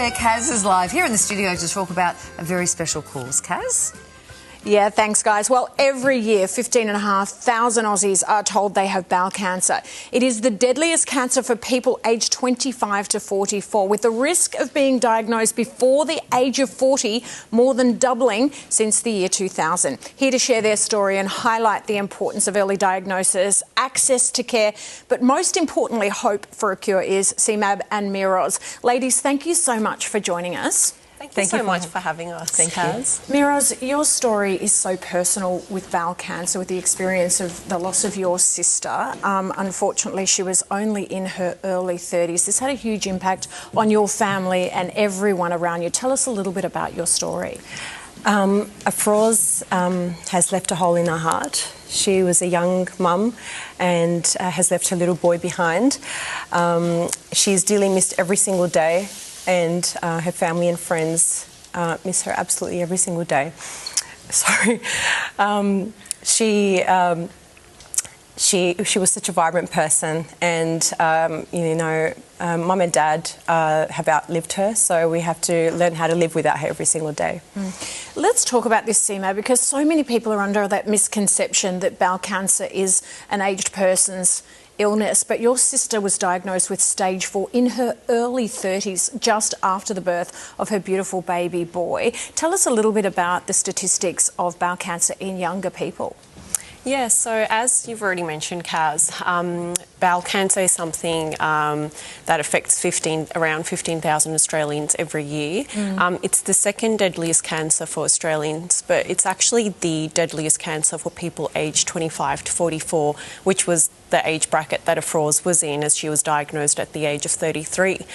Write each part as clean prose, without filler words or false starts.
there. Kaz is live here in the studio to talk about a very special cause. Kaz? Yeah, thanks, guys. Well, every year, 15,500 Aussies are told they have bowel cancer. It is the deadliest cancer for people aged 25 to 44, with the risk of being diagnosed before the age of 40 more than doubling since the year 2000. Here to share their story and highlight the importance of early diagnosis, access to care, but most importantly, hope for a cure is Seemab and Miroz. Ladies, thank you so much for joining us. Thank you so much for having us. Thank you. Miroz, your story is so personal with bowel cancer, with the experience of the loss of your sister. Unfortunately, she was only in her early 30s. This had a huge impact on your family and everyone around you. Tell us a little bit about your story. Afroz has left a hole in her heart. She was a young mum and has left her little boy behind. She's dearly missed every single day, and her family and friends miss her absolutely every single day. Sorry. She was such a vibrant person, and Mum and Dad have outlived her, so we have to learn how to live without her every single day. Let's talk about this, Seema, because so many people are under that misconception that bowel cancer is an aged person's illness, but your sister was diagnosed with stage 4 in her early 30s, just after the birth of her beautiful baby boy. Tell us a little bit about the statistics of bowel cancer in younger people. Yeah, so as you've already mentioned, Kaz, bowel cancer is something that affects around 15,000 Australians every year. It's the second deadliest cancer for Australians, but it's actually the deadliest cancer for people aged 25 to 44, which was the age bracket that Afroz was in as she was diagnosed at the age of 33.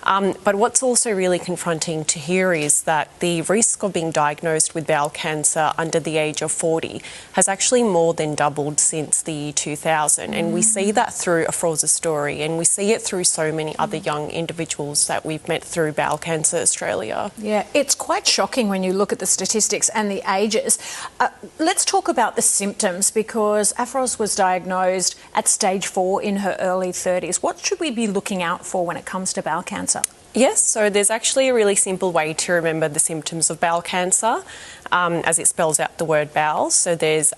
But what's also really confronting to hear is that the risk of being diagnosed with bowel cancer under the age of 40 has actually more than doubled since the year 2000. And we see that through Afroz's story, and we see it through so many other young individuals that we've met through Bowel Cancer Australia. Yeah, it's quite shocking when you look at the statistics and the ages. Let's talk about the symptoms, because Afroz was diagnosed at stage 4 in her early 30s. What should we be looking out for when it comes to bowel cancer? Yes, so there's actually a really simple way to remember the symptoms of bowel cancer, as it spells out the word bowel. So there's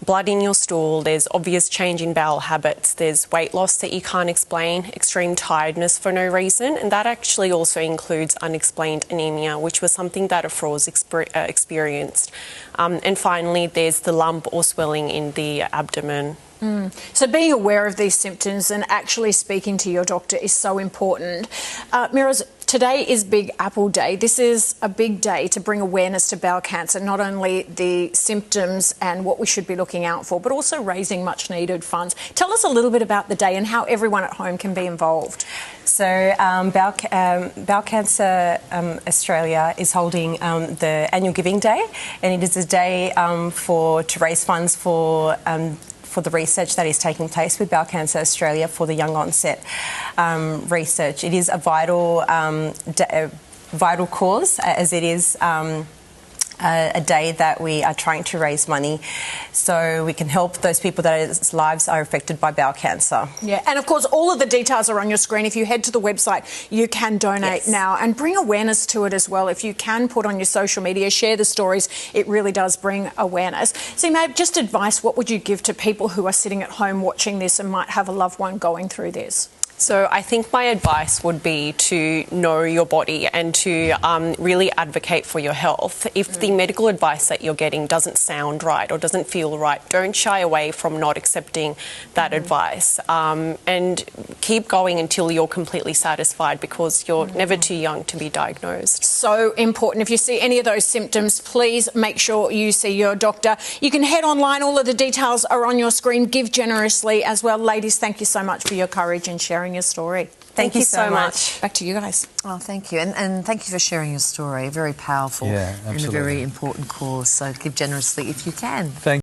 blood in your stool, there's obvious change in bowel habits, there's weight loss that you can't explain, extreme tiredness for no reason, and that actually also includes unexplained anemia, which was something that Afroz experienced. And finally, there's the lump or swelling in the abdomen. So being aware of these symptoms and actually speaking to your doctor is so important. Miroz, today is Big Apple Day. This is a big day to bring awareness to bowel cancer, not only the symptoms and what we should be looking out for, but also raising much needed funds. Tell us a little bit about the day and how everyone at home can be involved. So Bowel Cancer Australia is holding the annual Giving Day, and it is a day to raise funds for the research that is taking place with Bowel Cancer Australia for the young onset research. It is a vital cause, as it is a day that we are trying to raise money so we can help those people whose lives are affected by bowel cancer. Yeah, and of course all of the details are on your screen. If you head to the website, you can donate now and bring awareness to it as well. If you can put on your social media, share the stories, it really does bring awareness. Seema, just advice, what would you give to people who are sitting at home watching this and might have a loved one going through this? So I think my advice would be to know your body and to really advocate for your health. If the medical advice that you're getting doesn't sound right or doesn't feel right, don't shy away from not accepting that advice, and keep going until you're completely satisfied, because you're never too young to be diagnosed. So important. If you see any of those symptoms, please make sure you see your doctor. You can head online. All of the details are on your screen. Give generously as well. Ladies, thank you so much for your courage and sharing your story. Thank you so much. Back to you guys. Oh, thank you. And thank you for sharing your story. Very powerful and a very important cause. So give generously if you can.